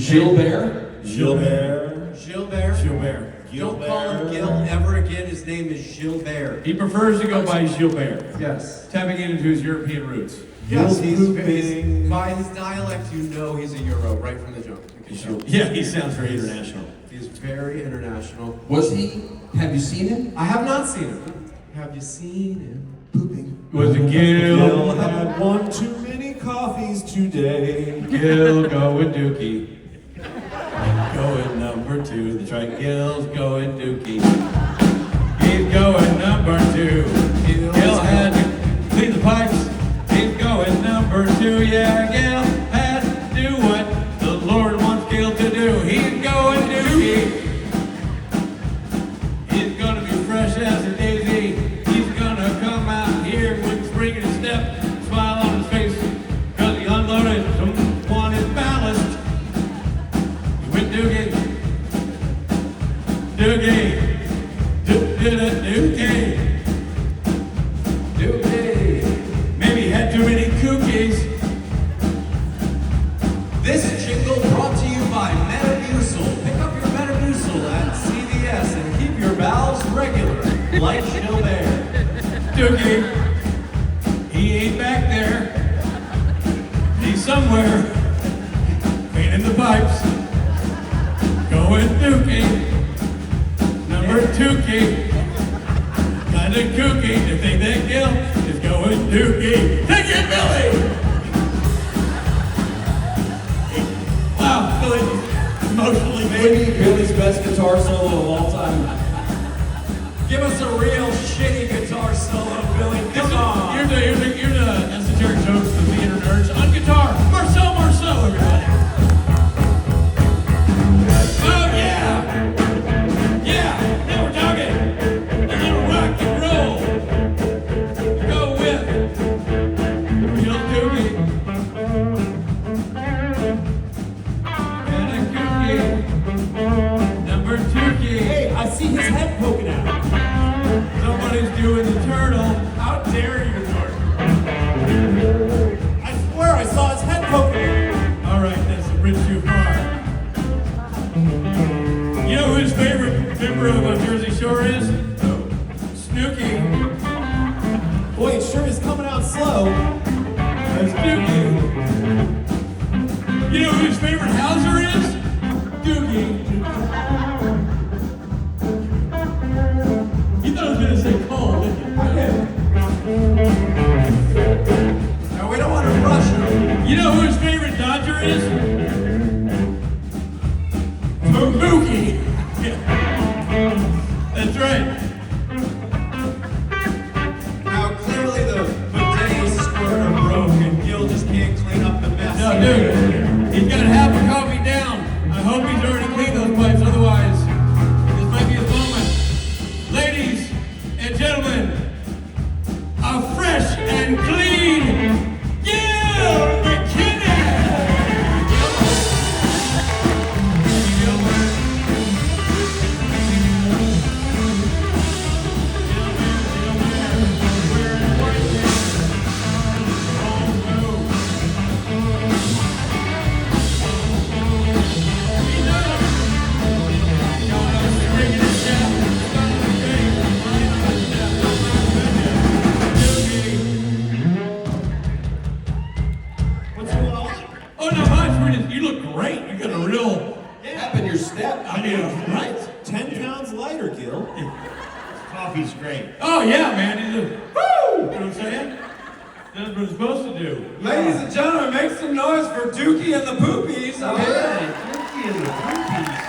Gilbert. Don't call him Gil ever again. His name is Gilbert. He prefers to go by Gilbert. Yes. Tapping into his European roots. Yes, by his dialect, you know he's a Euro right from the jump. Yeah, he sounds very international. He's very international. Have you seen him? I have not seen him. Have you seen him pooping? Was it Gil? Gil had one too many coffees today. Gil going Dookie. Going number 2. That's right, Gil's going Dookie. He's going number 2. Gil had to clean the pipes. He's going number 2. Yeah, Gil had to do what the Lord wants Gil to do. He's going Dookie. He's gonna be fresh as a daisy. He's gonna come out here with spring in his step, smile on his face, because he unloaded on his ballast. He went Dookie. Dookie. Maybe he had too many cookies. This jingle brought to you by Metamucil. Pick up your Metamucil at CVS and keep your bowels regular, like Gilbert. Dookie, he ain't back there. He's somewhere, cleaning the pipes. Going Dookie, number 2-key. Kinda kooky to think that Gil is going Dookie. Take it, Billy! Wow, Billy, emotionally Maybe Billy's best guitar solo of all time. Give us a real shitty guitar solo, Billy. Come on. Here's a esoteric joke for the theater nerds. On guitar, Marcel, everybody. Oh yeah! Yeah, now we're talking. A little rock and roll. Go with Real Dookie. And a cookie. Number 2-key. Hey, I see his head poking out. Somebody's doing the turtle. How dare you, Jordan? I swear I saw his head poking out. All right, that's a bridge too far. You know who his favorite member of Jersey Shore is? Snooki. Boy, it sure is coming out slow. That's Dookie. You know who his favorite Hauser is? Dookie. You thought I was going to say Cole, didn't you? Now, we don't want to rush him. You know who his favorite Dodger is? Mookie. That's right. Now, clearly the bidet squirter broke and Gil just can't clean up the mess. No, dude, he's got half a coffee down. I hope he's already cleaned those pipes, otherwise this might be his moment. Ladies and gentlemen, a fresh and clean Gil McKinney! What's going on? Oh, no, much. You look great. You got a real Up in your step. I mean, right? 10 pounds lighter, Gil. Coffee's great. Oh, yeah, man. He's a woo! You know what I'm saying? That's what it's supposed to do. Ladies and gentlemen, make some noise for Dookie and the Poopies. Dookie and the Poopies.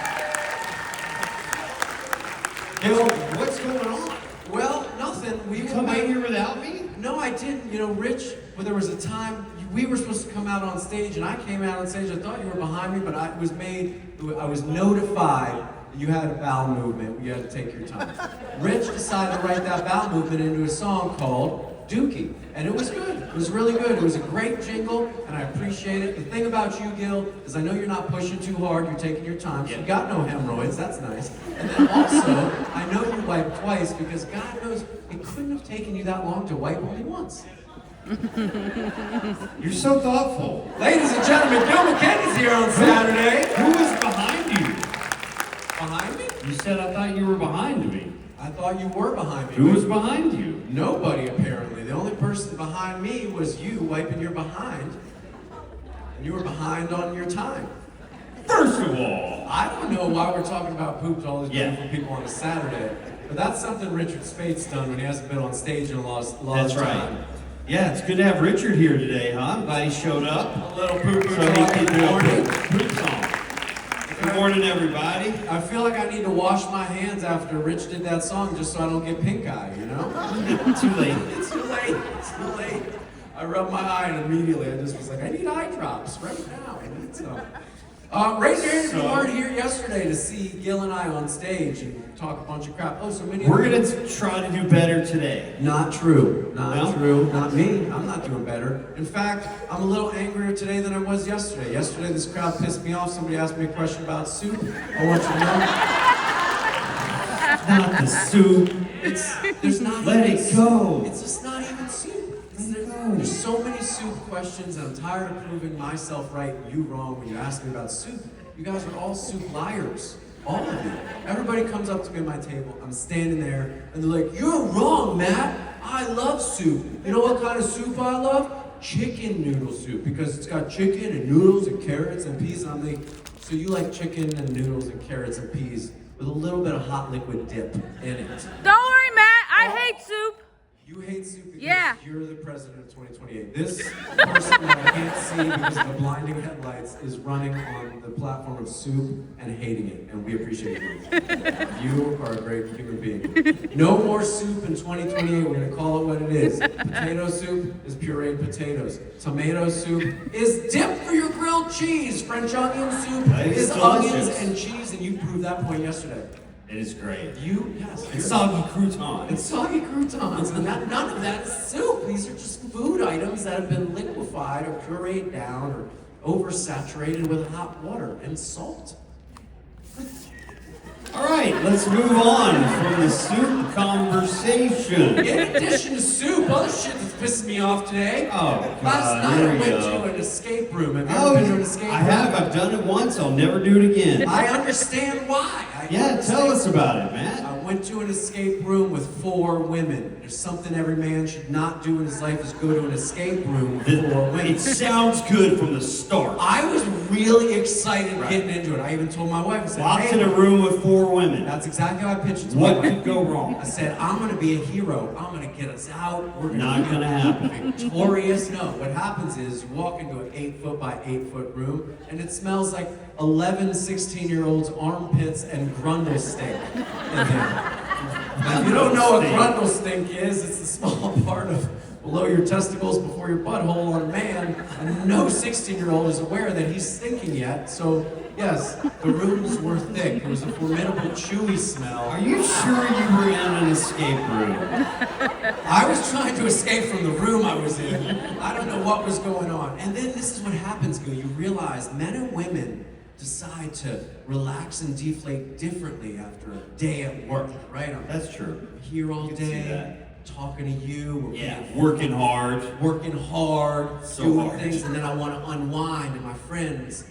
Gil, what's going on? Well, nothing. We Come out here without me? No, I didn't. You know, Rich, well, there was a time we were supposed to come out on stage, and I came out on stage. I thought you were behind me, but I was notified that you had a bowel movement. You had to take your time. Rich decided to write that bowel movement into a song called Dookie, and it was good. It was really good. It was a great jingle, and I appreciate it. The thing about you, Gil, is I know you're not pushing too hard. You're taking your time. So you got no hemorrhoids. That's nice. And then also, I know you wiped twice because God knows it couldn't have taken you that long to wipe only once. You're so thoughtful. Ladies and gentlemen, Gil McKinney's here on Saturday. Who was behind you? Behind me? You said I thought you were behind me. I thought you were behind me. Who was behind you? Nobody, apparently. The only person behind me was you wiping your behind. And you were behind on your time. First of all, I don't know why we're talking about poop to all these Yeah. beautiful people on a Saturday, but that's something Richard Spate's done when he hasn't been on stage in a lot that's of time. right. Yeah, it's good to have Richard here today, huh? I'm glad he showed up. A little poo-poo So he talk can in do the a morning. poop song. Good morning, everybody. I feel like I need to wash my hands after Rich did that song just so I don't get pink eye, you know? Too late. It's too late. It's too late. I rubbed my eye and immediately I just was like, I need eye drops right now. I need some. Raise your hand if you weren't here yesterday to see Gil and I on stage and talk a bunch of crap. Oh, so many. We're gonna try to do better today. Not true. Not No? true. Not me. I'm not doing better. In fact, I'm a little angrier today than I was yesterday. Yesterday, this crowd pissed me off. Somebody asked me a question about soup. I want you to know. Not the soup. There's not Let even it go. It's just not even soup. There's so many soup questions, and I'm tired of proving myself right and you wrong when you ask me about soup. You guys are all soup liars. All of you. Everybody comes up to me at my table. I'm standing there, and they're like, "You're wrong, Matt. I love soup. You know what kind of soup I love? Chicken noodle soup, because it's got chicken and noodles and carrots and peas." And I'm like, "So you like chicken and noodles and carrots and peas with a little bit of hot liquid dip in it?" Don't worry, Matt. I hate soup. You hate soup because Yeah. you're the president of 2028. This person that I can't see because of the blinding headlights is running on the platform of soup and hating it, and we appreciate you. You are a great human being. No more soup in 2028. We're going to call it what it is. Potato soup is pureed potatoes. Tomato soup is dip for your grilled cheese. French onion soup That is is onions delicious. and cheese, and you proved that point yesterday. It is great. Yes. And soggy croutons. And soggy croutons, and none of that is soup. These are just food items that have been liquefied or pureed down or oversaturated with hot water and salt. All right, let's move on from the soup conversation. In addition to soup, other shit that's pissing me off today. Oh, God, Last night here I we went go. to an escape room. Have you Oh, ever been to an escape room? I have. I've done it once. I'll never do it again. I understand why. Yeah, tell us about it, Matt. I went to an escape room with 4 women. There's something every man should not do in his life is go to an escape room with 4 women. It sounds good from the start. I was really excited getting into it. I even told my wife, I said, Locked hey, in a room with 4 women. that's exactly how I pitched it to my What wife. could go wrong? I said, I'm going to be a hero. I'm going to get us out. We're gonna Not be gonna happen. victorious. No, what happens is you walk into an 8-foot by 8-foot room, and it smells like 11 16-year-olds' armpits and grundle stink in there. Now, if you don't know what grundle stink is, it's the small part of below your testicles before your butthole on a man, and no 16-year-old is aware that he's stinking yet. So, yes, the rooms were thick. There was a formidable chewy smell. Are you sure you were in an escape room? I was trying to escape from the room I was in. I don't know what was going on. And then this is what happens, Gil. You realize men and women decide to relax and deflate differently after a day at work, right? That's true. I'm here all can see day, that. talking to you. We're Yeah, working hard. working hard, So doing hard. things, and then I want to unwind. And my friends,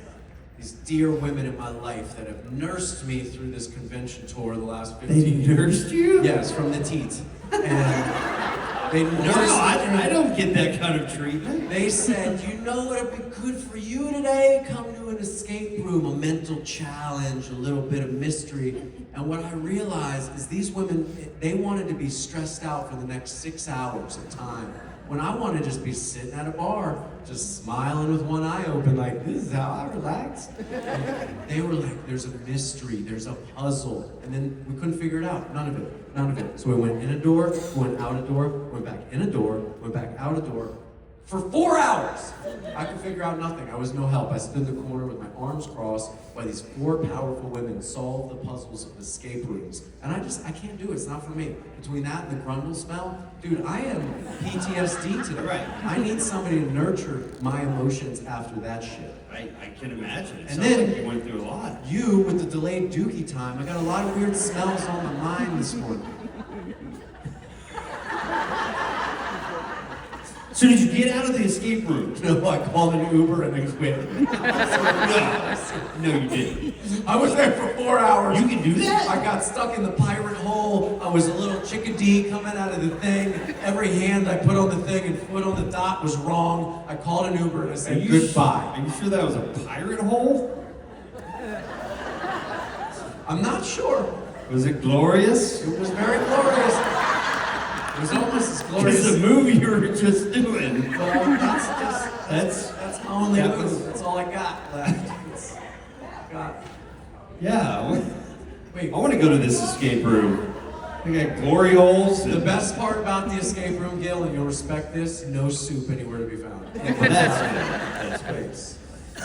these dear women in my life that have nursed me through this convention tour the last 15 years. nursed you? Yes, from the teat. And they nursed No, me. I don't get that kind of treatment. They said, you know what would be good for you today? Come to an escape room, a mental challenge, a little bit of mystery. And what I realized is these women, they wanted to be stressed out for the next 6 hours of time. When I want to just be sitting at a bar, just smiling with one eye open, like, this is how I relax. And they were like, there's a mystery, there's a puzzle. And then we couldn't figure it out, none of it, none of it. So we went in a door, went out a door, went back in a door, went back out a door. For 4 hours, I could figure out nothing. I was no help. I stood in the corner with my arms crossed while these 4 powerful women solved the puzzles of escape rooms. And I can't do it. It's not for me. Between that and the grundle smell, dude, I am PTSD today. Right. I need somebody to nurture my emotions after that shit. I can imagine. It And sounds then- like you went through a lot. You, with the delayed dookie time, I got a lot of weird smells on my mind this morning. So did you get out of the escape room? No, I called an Uber and I quit. No, you didn't. I was there for 4 hours. You can do that? I got stuck in the pirate hole. I was a little chickadee coming out of the thing. Every hand I put on the thing and foot on the dot was wrong. I called an Uber and I said goodbye. Are you sure that was a pirate hole? I'm not sure. Was it glorious? It was very glorious. It was almost as glorious. It's the movie you were just doing. Well, that's my only move. That's all I got left. Yeah. Wait, I want to go to this escape room. They got glory holes. the best part about the escape room, Gil, and you'll respect this, no soup anywhere to be found. Well, that's good. Space.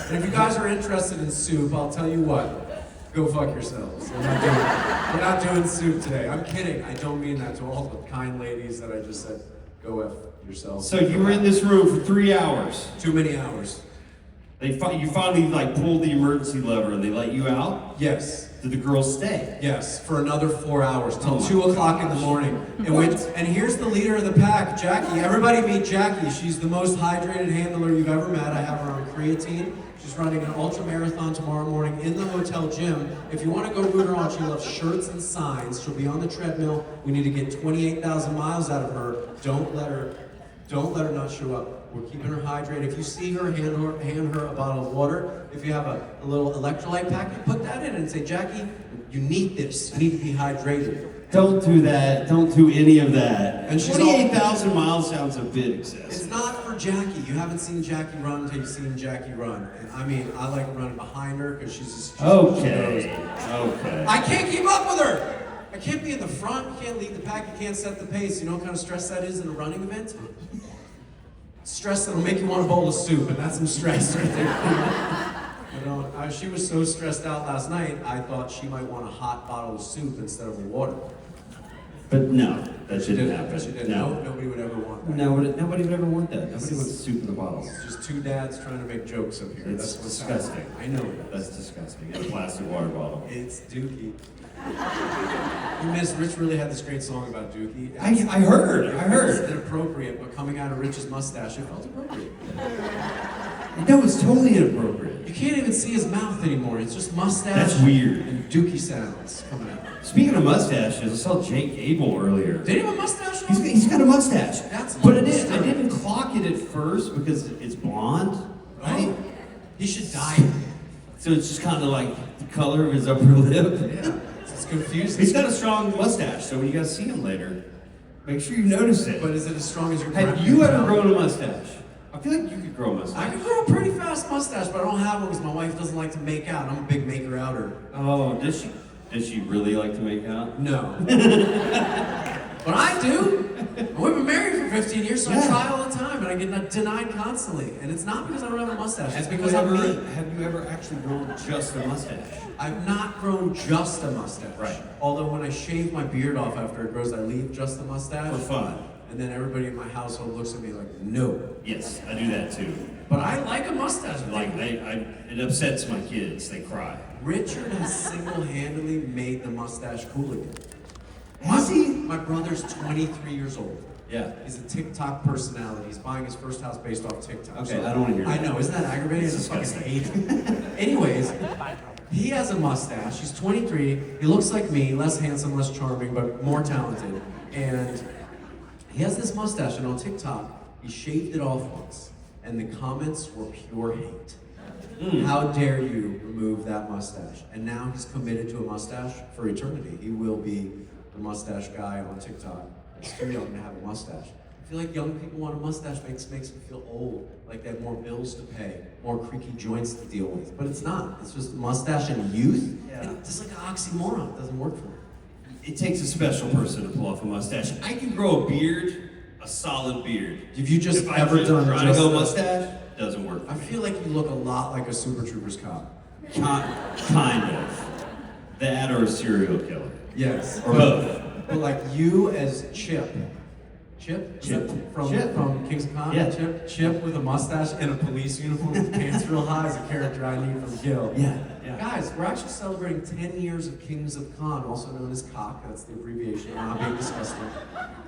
And if you guys are interested in soup, I'll tell you what. Go fuck yourselves. We're not doing soup today. I'm kidding. I don't mean that to all the kind ladies that I just said, go F yourselves. So you were in this room for 3 hours. Too many hours. You finally pulled the emergency lever and they let you out? Yes. Did the girls stay? Yes, for another 4 hours, till Oh my 2 o'clock in the morning. And here's the leader of the pack, Jackie. Everybody meet Jackie. She's the most hydrated handler you've ever met. I have her on creatine. She's running an ultra marathon tomorrow morning in the hotel gym. If you want to go root her on, she'll have shirts and signs. She'll be on the treadmill. We need to get 28,000 miles out of her. Don't let her not show up. We're keeping her hydrated. If you see her, hand her a bottle of water. If you have a little electrolyte packet, put that in and say, Jackie, you need this. You need to be hydrated. Don't do that. Don't do any of that. And she's 28,000 miles sounds a bit excessive. It's not for Jackie. You haven't seen Jackie run until you've seen Jackie run. And I mean, I like running behind her because she's Okay. I can't keep up with her. I can't be in the front. You can't lead the pack. You can't set the pace. You know what kind of stress that is in a running event? Stress that'll make you want a bowl of soup, and that's some stress right there. She was so stressed out last night, I thought she might want a hot bottle of soup instead of water. But no, that shouldn't happen. She didn't. No. Nobody would ever want that. No, nobody would ever want that. Nobody wants soup in a bottle. It's just two dads trying to make jokes up here. It's That's what's disgusting. happening. I know it. That's disgusting. A plastic water bottle. It's Dookie. You missed. Rich really had this great song about Dookie. I heard. It's inappropriate, but coming out of Rich's mustache, it felt appropriate. That was totally inappropriate. You can't even see his mouth anymore. It's just mustache. That's weird. And Dookie sounds coming out. Speaking of mustaches, I saw Jake Abel earlier. Did he have a mustache on? He's got a mustache. That's but I didn't clock it at first because it's blonde, right? Oh, he should dye it. So it's just kind of like the color of his upper lip. Yeah, it's confusing. He's got a strong mustache, so when you guys see him later, make sure you notice it. But is it as strong as your Have you ever grown a mustache? I feel like you could grow a mustache. I could grow a pretty fast mustache, but I don't have one because my wife doesn't like to make out. I'm a big maker-outer. Oh, does she? Does she really like to make out? No. But I do. We've been married for 15 years, so I try all the time, and I get denied constantly. And it's not because I don't have a mustache. It's because I'm me. Have you ever actually grown just a mustache? I've not grown just a mustache. Right. Although when I shave my beard off after it grows, I leave just the mustache. For fun. And then everybody in my household looks at me like, no. Yes, I do that too. But I like a mustache. Like, it upsets my kids. They cry. Richard has single-handedly made the mustache cool again. Has he? My brother's 23 years old. Yeah. He's a TikTok personality. He's buying his first house based off TikTok. Okay, I don't want to hear that. I know, isn't that aggravating? I It's just fucking disgusting. hate it. Anyways, he has a mustache. He's 23. He looks like me, less handsome, less charming, but more talented. And he has this mustache, and on TikTok, he shaved it off once. And the comments were pure hate. How dare you remove that mustache? And now he's committed to a mustache for eternity. He will be the mustache guy on TikTok. It's too young to have a mustache. I feel like young people want a mustache makes them feel old, like they have more bills to pay, more creaky joints to deal with. But it's not. It's just mustache and youth. Yeah. It's just like an oxymoron. It doesn't work for me. It takes a special person to pull off a mustache. I can grow a beard, a solid beard. Have you just If ever done trying to just go a- mustache? Doesn't work. I feel like you look a lot like a Super Troopers cop. Kind of. That or a serial killer. Yes. Or both. But like you as Chip Chip? Chip. From Kings of Con? Yeah. Chip with a mustache and a police uniform with pants real high is a character I need from Gil. Yeah. Guys, we're actually celebrating 10 years of Kings of Con, also known as COC. That's the abbreviation. I'm not being disgusting.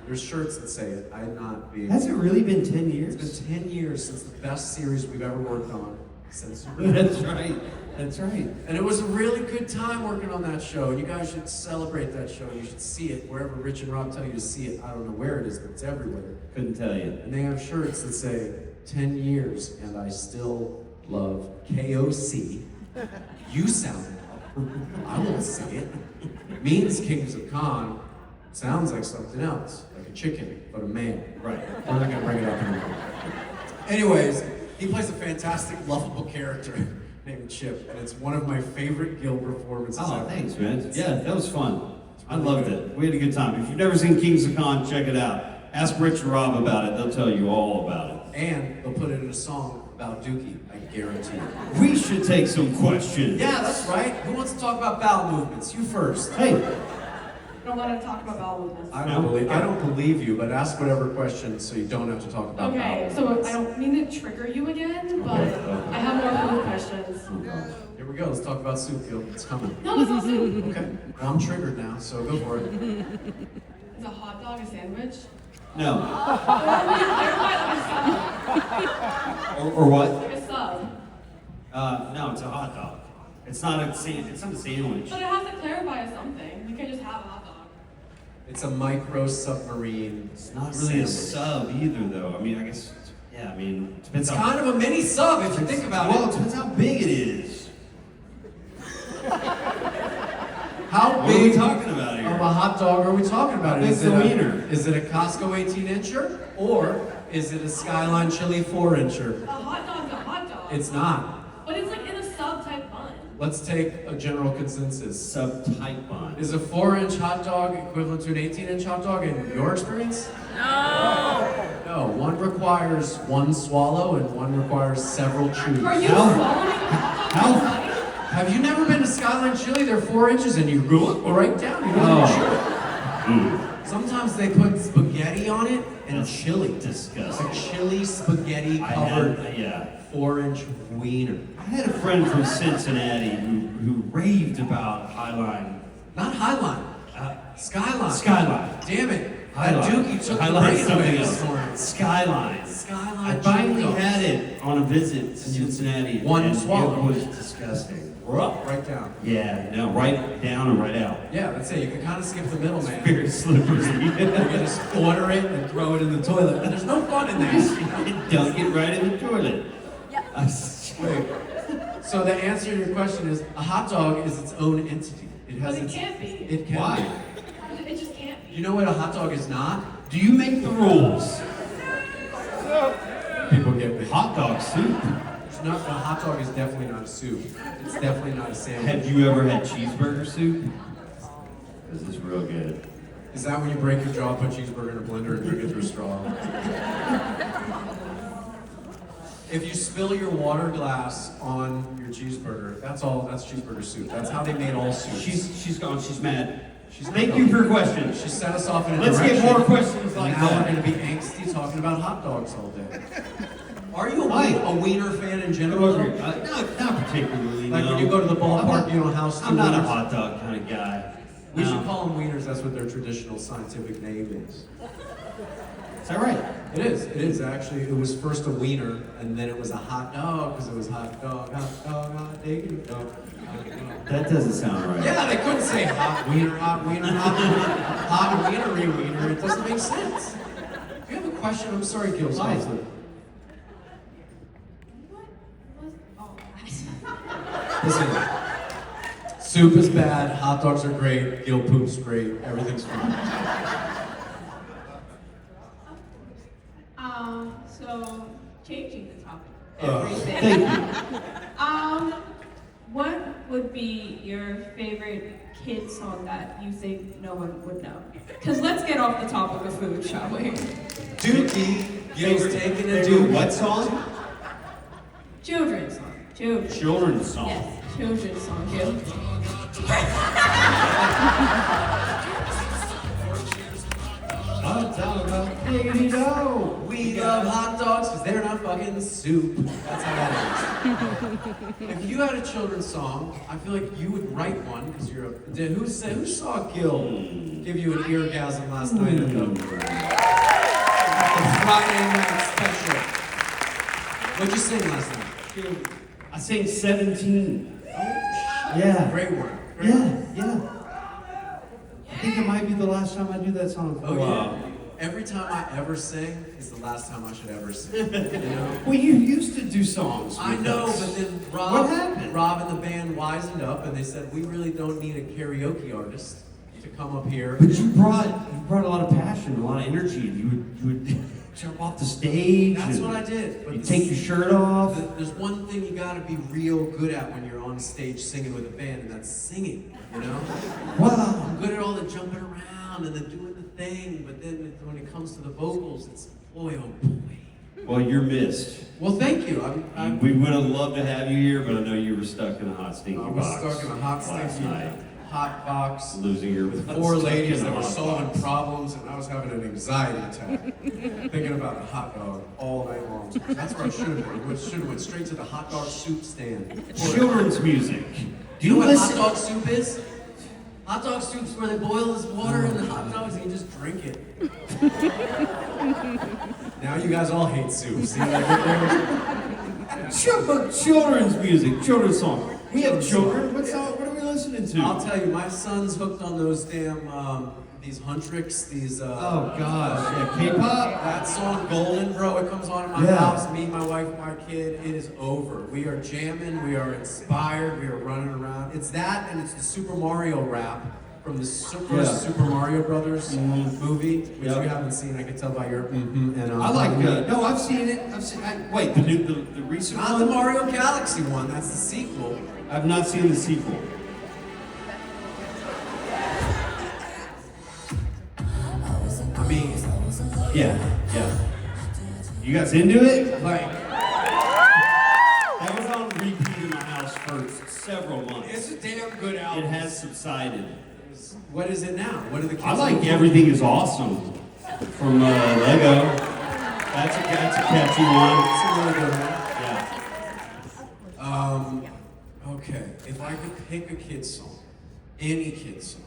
There's shirts that say it. I'm not being... Has it really been 10 years? It's been 10 years since the best series we've ever worked on. Since That's right. That's right. And it was a really good time working on that show. You guys should celebrate that show. You should see it wherever Rich and Rob tell you to see it. I don't know where it is, but it's everywhere. Couldn't tell you. And they have shirts that say 10 years and I still love KOC. You sound it. I won't say it. It means Kings of Con. Sounds like something else, like a chicken, but a man. Right. We're not gonna bring it up anymore. Anyways, he plays a fantastic, lovable character named Chip, and it's one of my favorite Gil performances Oh, ever. thanks, man. Yeah, that was fun. I loved it. We had a good time. If you've never seen Kings of Con, check it out. Ask Rich and Rob about it. They'll tell you all about it. And they'll put it in a song about Dookie, I guarantee you. We should take some questions. Yeah, that's right. Who wants to talk about bowel movements? You first. Hey, I don't want to talk about bowel movements. I don't believe you, but ask whatever question so you don't have to talk about Okay, bowel. so I don't mean to trigger you again, but I have more food questions. Here we go. Let's talk about soup, Gil. It's coming. No, it's not soup. Okay. Well, I'm triggered now, so go for it. Is a hot dog a sandwich? no. Like Or what? a sub. No, it's a hot dog. It's not a sandwich. But it has to clarify as something. You can't just have a hot dog. It's a micro submarine. It's not really a sub either, though. I mean, I guess, yeah, I mean, it depends It's how... kind of a mini sub if you think about Well, it it. depends how big it is. How What are we big talking about here? of a hot dog are we talking about? Big Is it wiener. Is it a Costco 18-incher or is it a Skyline Chili 4-incher? A hot dog's a hot dog. It's not. But it's like in a sub type bun. Let's take a general consensus. Sub-type bun. Is a 4-inch hot dog equivalent to an 18-inch hot dog in your experience? No, one requires one swallow and one requires several chews. Are you How- swallowing a hot dog? how- Have you never been to Skyline Chili? They're 4 inches and you go right down. You don't even chew it. Sometimes they put spaghetti on it and chili. Disgusting. Like chili spaghetti covered Yeah. 4-inch wiener. I had a friend from Cincinnati who raved about Highline. Not Highline. Skyline. Skyline. Damn it. That Highline. Dookie took the Highline's brain away something this else. morning. Skyline. Skyline I finally chili dogs. had it on a visit to Cincinnati. One and swallow. It was disgusting. Right down. Yeah, no, right down and right out. Yeah, that's it. You can kind of skip the middle, man. Very slippery. You can just order it and throw it in the toilet. And there's no fun in that. Dunk it right in the toilet. Wait. So the answer to your question is a hot dog is its own entity. It has But it its, can't be. It can Why? It just can't be. be. You know what a hot dog is not? Do you make the rules? People get me. Hot dog soup. It's not, a hot dog is definitely not a soup. It's definitely not a sandwich. Have you ever had cheeseburger soup? This is real good. Is that when you break your jaw, put cheeseburger in a blender and drink it through a straw? If you spill your water glass on your cheeseburger, that's cheeseburger soup. That's how they made all soups. She's gone. She's mad. She's Thank you for your question. She set us off in a Let's direction. get more questions and like now that. we're going to be angsty talking about hot dogs all day. Are you a wiener fan in general? though? Not particularly. Like no. when you go to the ballpark, you don't house two I'm not a wieners? hot dog kind of guy. We No. should call them wieners. That's what their traditional scientific name is. Is that right? It is. It is actually. It was first a wiener, and then it was a hot dog because it was hot dog, hot diggity dog. Hot dog. That doesn't sound right. Yeah, they couldn't say hot wiener, hot wiener, hot wienery wiener. It doesn't make sense. If you have a question, I'm sorry, Gil. Why? Listen, soup is bad, hot dogs are great, Gil poop's great, everything's fine. So changing the topic. Thank you. What would be your favorite kid song that you think no one would know? Because let's get off the topic of food, shall we? Dookie, Gil's taking a Favorite Dookie. what song? Children's song. Children's. Children's song. Yes, children's song, Gil. Hot dog, diggity dough. We love hot dogs because they're not fucking soup. That's how that is. If you had a children's song, I feel like you would write one because you're a. Who saw Gil give you an eargasm last night at the Friday night special? What'd you sing last night? I sang 17. Oh, Yeah. great one. Yeah. I think it might be the last time I do that song for a Oh while. yeah. Every time I ever sing is the last time I should ever sing. You know? Well, you used to do songs. I with know, us. but then What happened? Rob and the band wisened up and they said we really don't need a karaoke artist to come up here. But you brought a lot of passion, a lot of energy. You would jump off the stage. That's and what I did. But You take your shirt off. There's one thing you gotta be real good at when you're on stage singing with a band, and that's singing. You know? Wow. I'm good at all the jumping around and the doing the thing, but then when it comes to the vocals, it's boy oh boy. Well, you're missed. Well, thank you. We would have loved to have you here, but I know you were stuck in a hot stinky I was box. stuck in a hot, last stinky night. hot box Losing your with butt, four stuck ladies in a that were hot solving box. problems, and I was having an anxiety attack, thinking about a hot dog all night long. That's where I should have been. Should have went straight to the hot dog soup stand. Children's music. Do you know what listen- hot dog soup is? Hot dog soup's where they boil this water in the hot dogs and you just drink it. Now you guys all hate soup. See, Children's music, children's song. We have children. What are we listening to? I'll tell you, my son's hooked on those damn these Huntrix, these Oh gosh, yeah, K-pop. that song Golden, bro, it comes on in my Yeah. house, me, my wife, my kid, it is over. We are jamming, we are inspired, we are running around. It's that and it's the Super Mario rap from the Super Mario Brothers movie, which Yep. you haven't seen, I can tell by your and I like. No, I've seen it. Wait, the recent not one. the Mario Galaxy one, that's the sequel. I've not seen the sequel. I mean, Yeah. You guys into it? like, That was on repeat in my house for several months. it's a damn good It album. has subsided. What is it now? What are the kids I like doing? Everything Is Awesome from Lego. That's a catchy one. It's a really good one. Yeah. Okay, if I could pick a kid's song, any kid's song,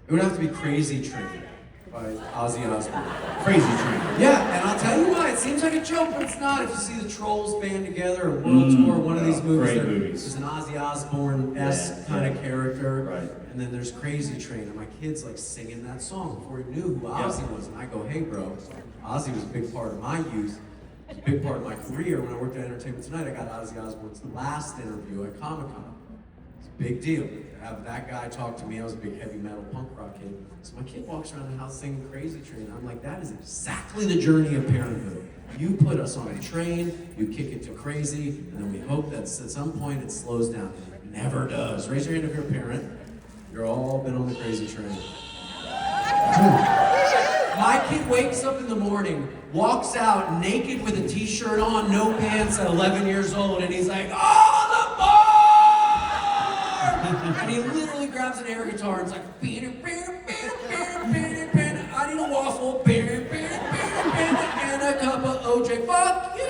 it would have to be Crazy Train by Ozzy Osbourne. Crazy Train. Yeah, and I'll tell you why, it seems like a joke, but it's not. If you see the Trolls band together, or World Tour, one of these movies, great movies. there's an Ozzy Osbourne-esque Yeah, kind of character. Right. And then there's Crazy Train, and my kid's like singing that song before he knew who Ozzy was. And I go, hey bro, Ozzy was a big part of my youth. It was a big part of my career. When I worked at Entertainment Tonight, I got Ozzy Osbourne's last interview at Comic-Con. It's a big deal. To have that guy talk to me, I was a big heavy metal punk rock kid. So my kid walks around the house singing Crazy Train. I'm like, that is exactly the journey of parenthood. You put us on a train, you kick it to crazy, and then we hope that at some point it slows down. It never does. Raise your hand if you're a parent. You're all been on the Crazy Train. My kid wakes up in the morning, walks out naked with a t-shirt on, no pants at 11 years old, and he's like, oh, the bar! And he literally grabs an air guitar and it's like, I need a waffle, and a cup of OJ, fuck you!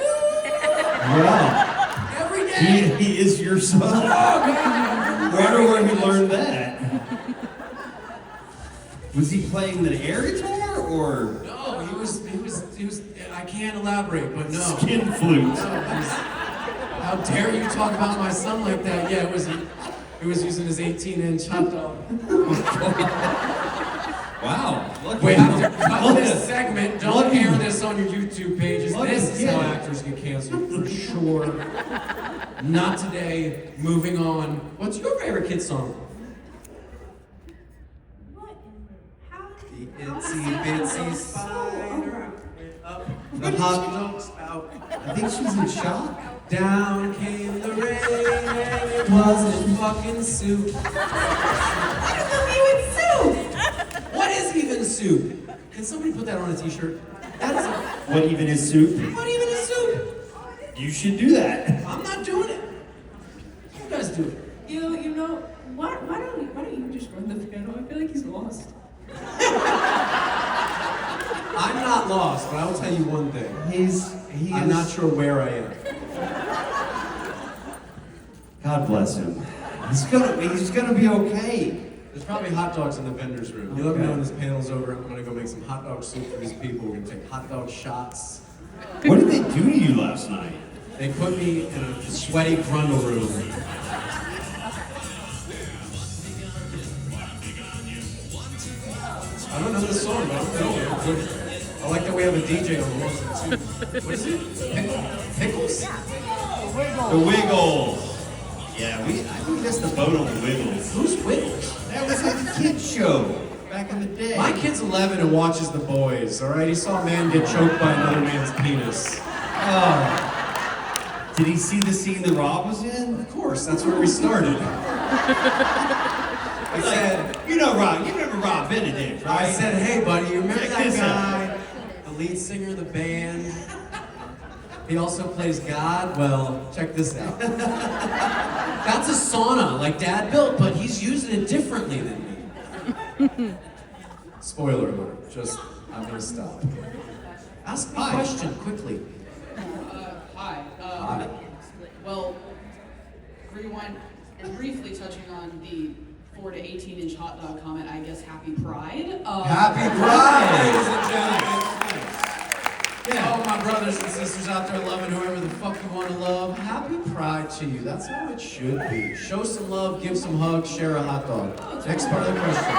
Wow. Every day! He is your son. Oh, God. Wonder where he learned that. Was he playing the air guitar or No, he was, I can't elaborate, but no. skin flute? No, how dare you talk about my son like that? Yeah, it was using his 18-inch hot dog. Wow. Lucky. We have to cut Lucky. this segment. Don't Lucky. air this on your YouTube pages. Lucky This is kid. how actors get canceled for sure. Not today. Moving on. What's your favorite kid song? The itsy bitsy spider up the hot dog spout. I think she's in shock. Down came the rain and it wasn't fucking soup. What is even soup? Can somebody put that on a t-shirt? That is a, What even is soup? what even is soup? You should do that. I'm not doing it. You guys do it. You know, why don't you just run the piano? I feel like he's lost. I'm not lost, but I will tell you one thing. I'm not sure where I am. God bless him. He's gonna be okay. There's probably hot dogs in the vendor's room. You let me know when this panel's over. I'm gonna go make some hot dog soup for these people. We're gonna take hot dog shots. What did they do to you last night? They put me in a sweaty grundle room. I don't know this song, but I'm feeling it. I like that we have a DJ on the ones and twos. What is it? Pickles? The Wiggles. Yeah, I missed the boat on the Wiggles. Who's Wiggles? That was like a kid's show back in the day. My kid's 11 and watches The Boys, all right? He saw a man get choked by another man's penis. Did he see the scene that Rob was in? Of course, that's where we started. I said, you know Rob, you remember Rob Benedict, right? I said, hey buddy, you remember Check that this guy, the lead singer of the band? He also plays God? Well, check this out. That's a sauna like Dad built, but he's using it differently than me. Spoiler alert, I'm gonna stop. Ask me a question quickly. Hi. Hi. Well, rewind and briefly touching on the 4 to 18-inch hot dog comment. I guess Happy Pride. Happy Pride, ladies and gentlemen. Yeah. Oh, my brothers and sisters out there loving whoever the fuck you want to love. Happy Pride to you. That's how it should be. Show some love, give some hugs, share a hot dog. Next part of the question.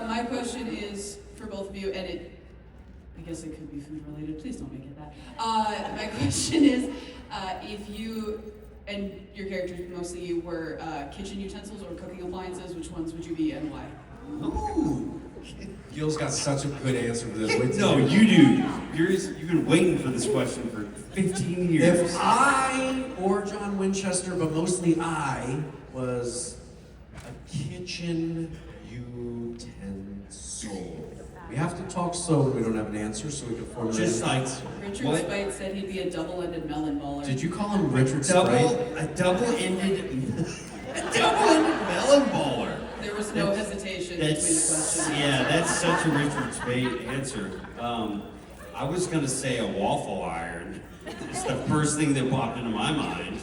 My question is for both of you, and I guess it could be food related. Please don't make it that. My question is, if you and your characters, mostly you, were kitchen utensils or cooking appliances, which ones would you be and why? Ooh. Gil's got such a good answer for this. Wait No, till you do. You've been waiting for this question for 15 years. If I or John Winchester, but mostly I, was a kitchen utensil. We have to talk slow when we don't have an answer, so we can formulate Just an like answer. Richard what? Spite said he'd be a double-ended melon baller. Did you call him Richard a Sprite? double-ended melon baller. There was no hesitation between the questions. Yeah, that's such a Richard Spade answer. I was gonna say a waffle iron. It's the first thing that popped into my mind.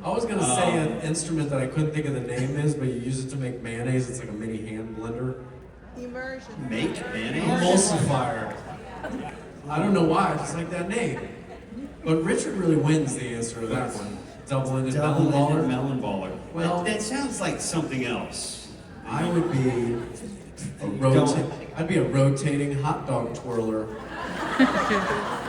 I was gonna say an instrument that I couldn't think of the name is, but you use it to make mayonnaise. It's like a mini hand blender. Make mayonnaise? Emulsifier. I don't know why, I just like that name. But Richard really wins the answer to that one. Double-ended melon Double-ended baller. melon baller. Well- that sounds like something else. I would be I'd be a rotating hot dog twirler.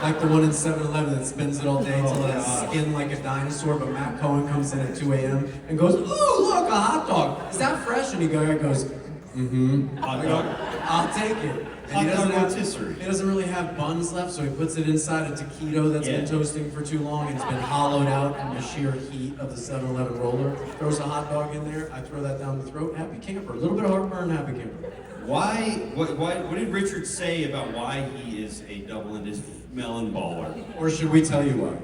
Like the one in 7-Eleven that spins it all day till it's skin like a dinosaur, but Matt Cohen comes in at 2 a.m. and goes, ooh, look, a hot dog. Is that fresh? And he goes, mm-hmm. Hot dog. I'll take it. And Hot he doesn't dog have, rotisserie. he doesn't really have buns left, so he puts it inside a taquito that's been toasting for too long and it's been hollowed out from the sheer heat of the 7-Eleven roller. Throws a hot dog in there, I throw that down the throat, happy camper. A little bit of heartburn, happy camper. What did Richard say about why he is a double-ended melon baller? Or should we tell you why?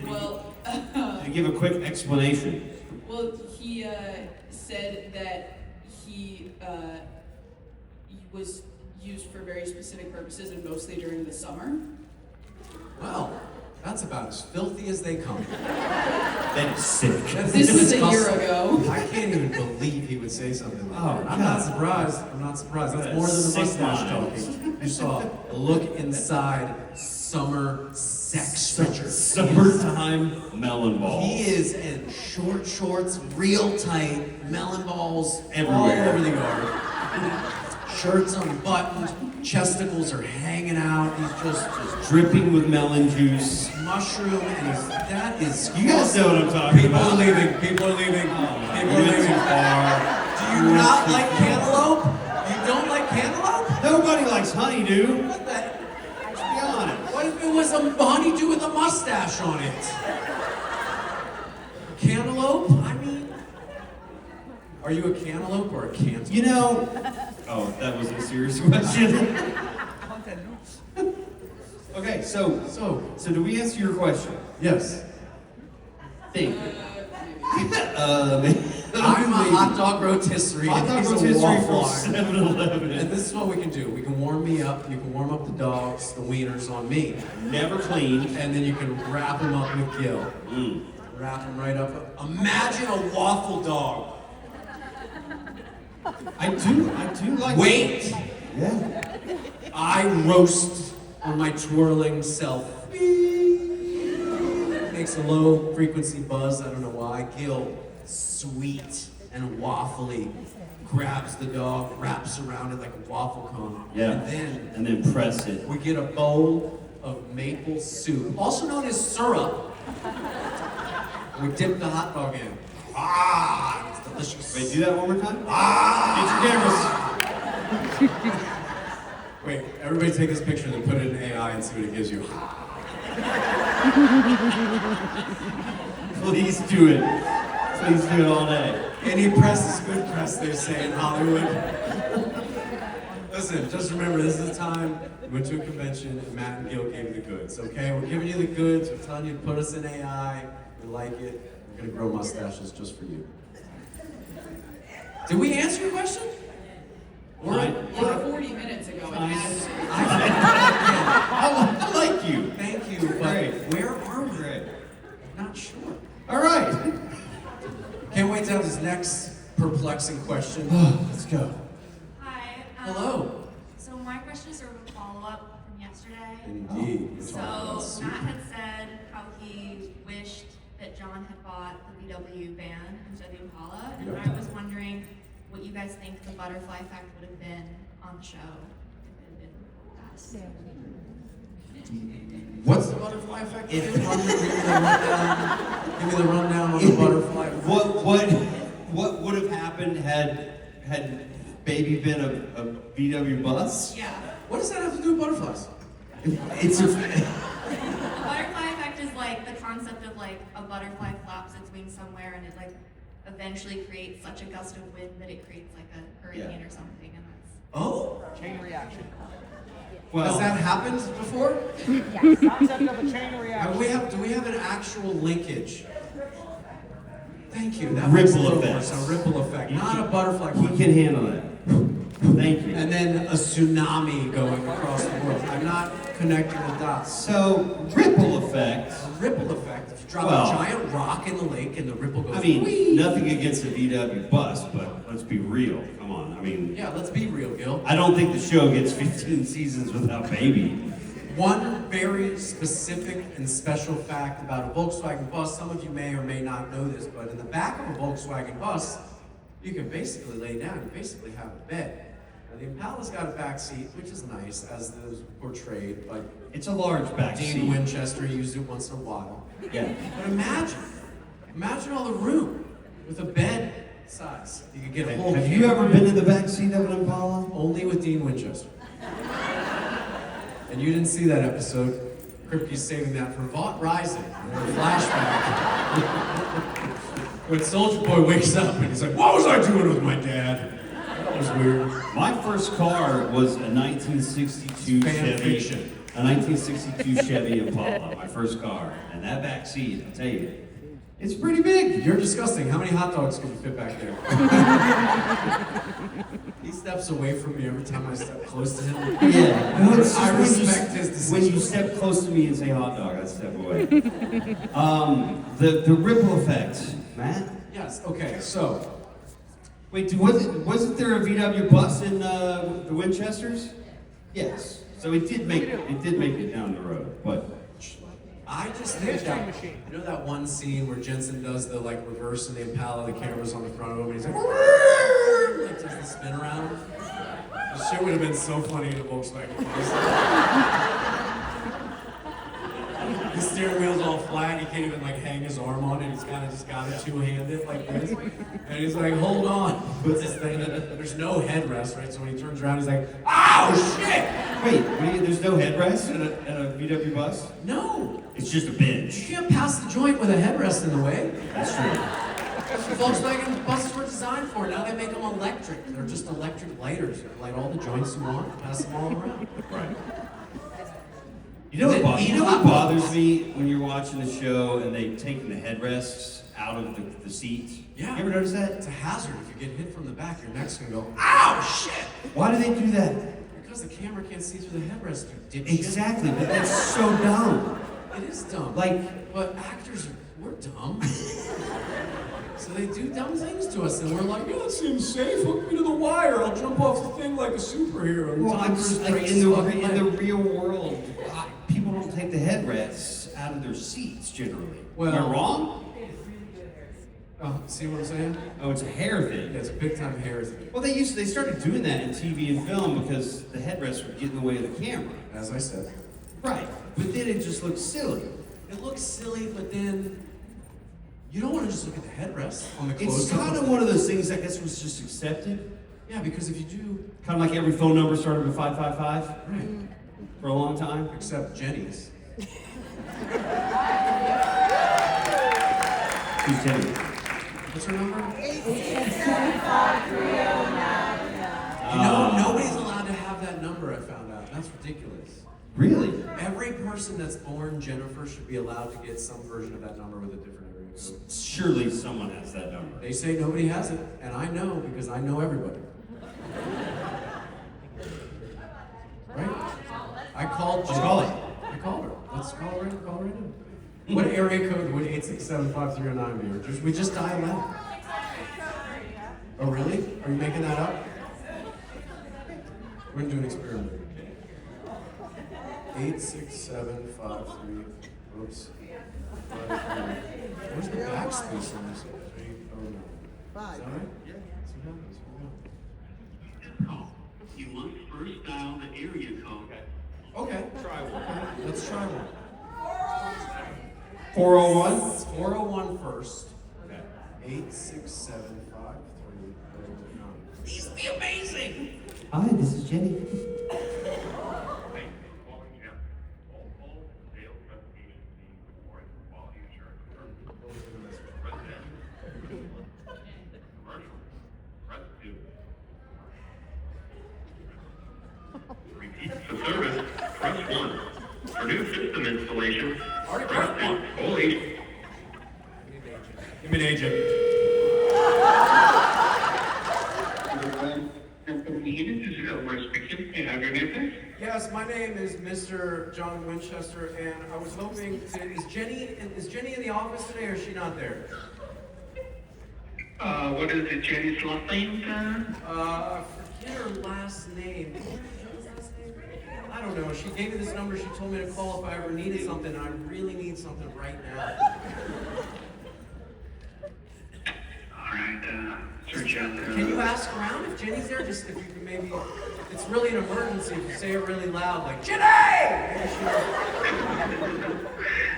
Did he give a quick explanation? Well, he said that he was used for very specific purposes and mostly during the summer. Well, that's about as filthy as they come. That is sick. That's This was a year disgusting. ago. I can't even believe he would say something like that. I'm God. not surprised. I'm not surprised. That's more than the Sick mustache minds. talking. You saw a look inside summer sex Richard. Summertime melon balls. He is in short shorts, real tight, melon balls Everywhere. all over the yard. Shirts unbuttoned, chesticles are hanging out. He's just dripping with melon juice. mushroom, and that is. You guys know what I'm talking People about. are leaving. People are leaving. People are You went leaving. too far. Do you not like cantaloupe? You don't like cantaloupe? Nobody likes honeydew. What the? Let's be honest. What if it was a honeydew with a mustache on it? Cantaloupe? I mean, are you a cantaloupe or a cantaloupe? You know. Oh, that was a serious question. Okay, so do we answer your question? Yes. Think. Maybe. I'm a hot dog rotisserie. Hot dog He's a rotisserie waffle from iron. 7-Eleven. And this is what we can do. We can warm me up. You can warm up the dogs, the wieners on me. Never cleaned. And then you can wrap them up with Gil. Wrap them right up. Imagine a waffle dog. I do like. Wait! Yeah. I roast on my twirling self. Makes a low frequency buzz, I don't know why. Gil, sweet and waffly, grabs the dog, wraps around it like a waffle cone. Yeah. And then press it. we get a bowl of maple soup, also known as syrup. We dip the hot dog in. Ah, it's delicious. Wait, do that one more time. Ah! Get your cameras. Wait, everybody take this picture and then put it in AI and see what it gives you. Please do it. Please do it all day. Any press is good press, they say in Hollywood. Listen, just remember, this is the time we went to a convention and Matt and Gil gave you the goods, okay? We're giving you the goods, we're telling you to put us in AI, we like it, we're gonna grow mustaches just for you. Did we answer your question? Like 40 minutes ago. I like you. Thank you, but Great. where are we? Great. Not sure. All right. Can't wait to have this next perplexing question. Let's go. Hi. Hello. So my question is sort of a follow-up from yesterday. Indeed. So Matt had said how he wished that John had bought the VW van instead of the Impala, and Yep. I was wondering what you guys think the butterfly effect would have been on the show if it had been that. What's the butterfly effect? Give me the rundown on the butterfly effect. What would have happened had baby been a VW bus? Yeah. What does that have to do with butterflies? It's a. The butterfly effect is like the concept of like a butterfly flaps its wings somewhere and it like eventually creates such a gust of wind that it creates like a hurricane or something, and that's. Oh? Chain reaction. Well, Has that happened before? Yes. Concept of a chain reaction. Do we have an actual linkage? Thank you. That Ripple makes a little more effects. sense. A ripple effect, not a butterfly. he can handle that. Thank you. And then a tsunami going across the world. I'm not connecting the dots. So ripple effect. A ripple effect. If you drop Well, a giant rock in the lake and the ripple goes. I mean, whee! nothing against the VW bus, but let's be real. Come on. I mean, Yeah, let's be real, Gil. I don't think the show gets 15 seasons without baby. One very specific and special fact about a Volkswagen bus, some of you may or may not know this, but in the back of a Volkswagen bus, you can basically lay down, you basically have a bed. Now, the Impala's got a back seat, which is nice, as was portrayed, but It's a large back Dean seat. Winchester used it once in a while. Yeah. But imagine all the room with a bed size. You could get a whole Have you ever been in the back seat of an Impala? Only with Dean Winchester. And you didn't see that episode. Kripke's saving that for Vought Rising, or a flashback. When Soldier Boy wakes up and he's like, "What was I doing with my dad?" That was weird. My first car was a 1962 Fan Chevy. fiction. A 1962 Chevy Impala, my first car. And that back seat, I'll tell you, it's pretty big. You're disgusting. How many hot dogs could you fit back there? He steps away from me every time I step close to him. Yeah. No, it's just I when you- respect his decision. When you step close to me and say hot dog, I step away. The ripple effect, Matt. Yes. Okay. So Wait, wasn't there a VW bus in the Winchesters? Yes. So it did make it down the road, but I just think that, you know that one scene where Jensen does the like reverse in the Impala, the camera's on the front of him, and he's like does the spin around? The shit would have been so funny in a Volkswagen bus. The steering wheel's all flat, he can't even like hang his arm on it, he's kind of just got it two-handed like this. And he's like, hold on, puts his thing in it, there's no headrest, right? So when he turns around, he's like, ow, shit! wait, there's no headrest in a VW bus? No! It's just a You bench. can't pass the joint with a headrest in the way. That's true. That's what Volkswagen buses were designed for. Now they make them electric. They're just electric lighters. You light all the joints you want, pass them all around. Right. You know what bothers me when you're watching the show and they've taken the headrests out of the seats. Yeah. You ever notice that? It's a hazard. If you get hit from the back, your neck's gonna go, ow, shit! Why do they do that? Because the camera can't see through the headrest, you dipshit. Exactly, but that's so dumb. It is dumb. Like, but actors, we're dumb. So they do dumb things to us, and we're like, yeah, it seems safe. Hook me to the wire. I'll jump off the thing like a superhero. And well, Tom I'm Cruise just like breaks in his the fucking leg. real world, people don't take the headrests out of their seats generally. Well, am I wrong? Oh, see what I'm saying? Oh, it's a hair thing. Yeah, it's a big time hair thing. Well, they started doing that in TV and film because the headrests would get in the way of the camera. As I said. Right, but then it just looks silly. It looks silly, but then you don't want to just look at the headrest on the clothes. It's kind of one of those things I guess was just accepted. Yeah, because if you do... Kind of like every phone number started with 555. Right. For a long time. Except Jenny's. Who's Jenny? What's her number? 8675309. You know, nobody's allowed to have that number, I found out. That's ridiculous. Really? Every person that's born Jennifer should be allowed to get some version of that number with a different area code. Surely someone has that number. They say nobody has it, and I know because I know everybody. Right? I called Jen. Call it. I called her. Let's call her right now. What area code would 8675309 be? Or we just dial that? Oh, really? Are you making that up? We're gonna do an experiment. 86753. Oops. Where's the backspace on this? 809. Is that right? Yeah. Let's see what happens. You must first dial the area code. Okay. Try one. Okay. Let's try one. 401? 401 first. Okay. 8675309. These be amazing! Hi, this is Jenny. For service, press 1. For new system installation, press 2. All agent. Give me an agent. May I have your name, please? Yes, my name is Mr. John Winchester, and I was hoping to. Is Jenny in the office today, or is she not there? What is the Jenny's last name, sir? Forget her last name. I don't know. She gave me this number. She told me to call if I ever needed something, and I really need something right now. Alright, search out there. Can you ask around if Jenny's there? Just if you could maybe. It's really an emergency. If you say it really loud, like Jenny!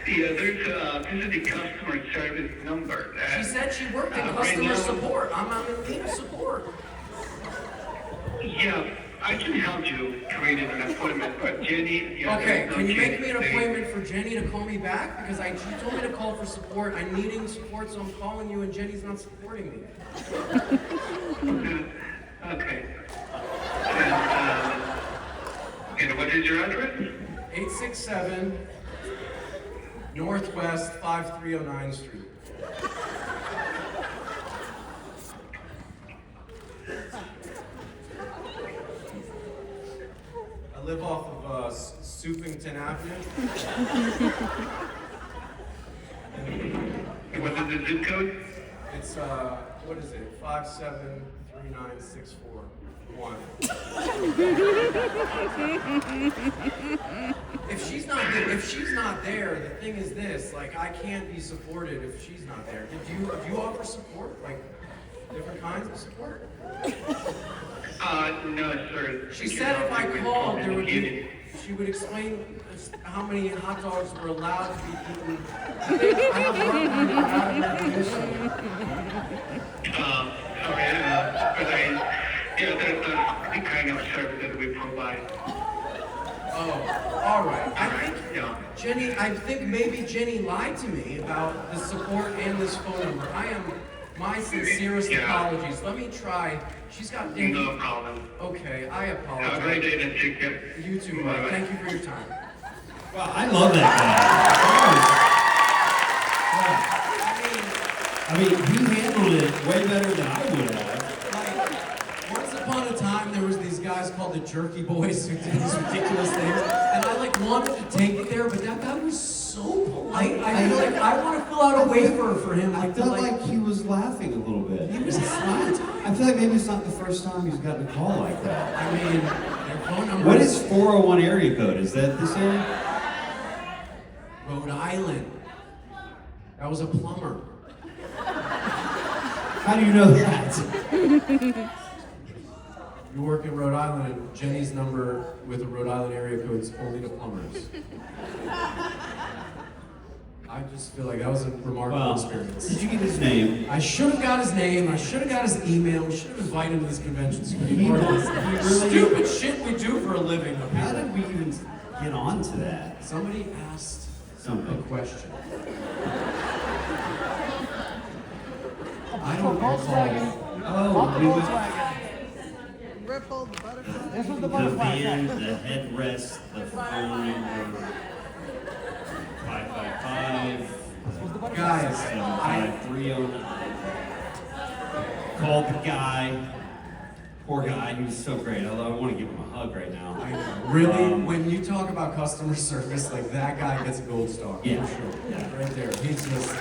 Yeah, this is the customer service number. She said she worked in right customer now- support. I'm not in need of support. Yeah, I can help you create an appointment, but Jenny... Yeah, Okay, there's no can you make Jenny me an today. appointment for Jenny to call me back? Because she told me to call for support. I'm needing support, so I'm calling you, and Jenny's not supporting me. Okay. And what is your address? 867 Northwest 5309 Street. I live off of Soupington Avenue. What is the zip code? It's, what is it? 5739641. If she's not there, the thing is this, like, I can't be supported if she's not there. Do you offer support? Like, different kinds of support? No, sir. She said if I called, there would be, she would explain how many hot dogs were allowed to be eaten. I have a hard time allowing her to do so. Sorry, but yeah, that's the kind of service that we provide. Oh, all right. Yeah. I think maybe Jenny lied to me about the support and this phone number. My sincerest apologies. Let me try. She's got. No problem. Okay, I apologize. Have a great day and take care. You too, bud. Thank you for your time. Wow, I love that I mean, he handled it way better than I would have. Like, once upon a time, there was these guys called the Jerky Boys who did these ridiculous things, and I like wanted to take it there, but that guy was so polite. I feel like I want to fill out a waiver for him. I felt like he was laughing a little bit. He was having a time. I feel like maybe it's not the first time he's gotten a call like that. I mean, their phone number. What is 401 area code? Is that this area? Rhode Island. That was a plumber. How do you know that? You work in Rhode Island, and Jenny's number with a Rhode Island area code is only to plumbers. I just feel like that was a remarkable experience. Did you get his name? I should have got his name. I should have got his email. We should have invited him to this convention. Stupid shit we do for a living. How did we even get on to that? Somebody asked a question. I don't recall. Oh, we would. Ripple, the butterfly. This was the van, the headrest, the phone number. 555. Guys, 75309. Called the guy. Poor guy, he was so great. I want to give him a hug right now. I know. Really, when you talk about customer service, like that guy gets a gold star. Yeah. For sure. Yeah, right there. He's just.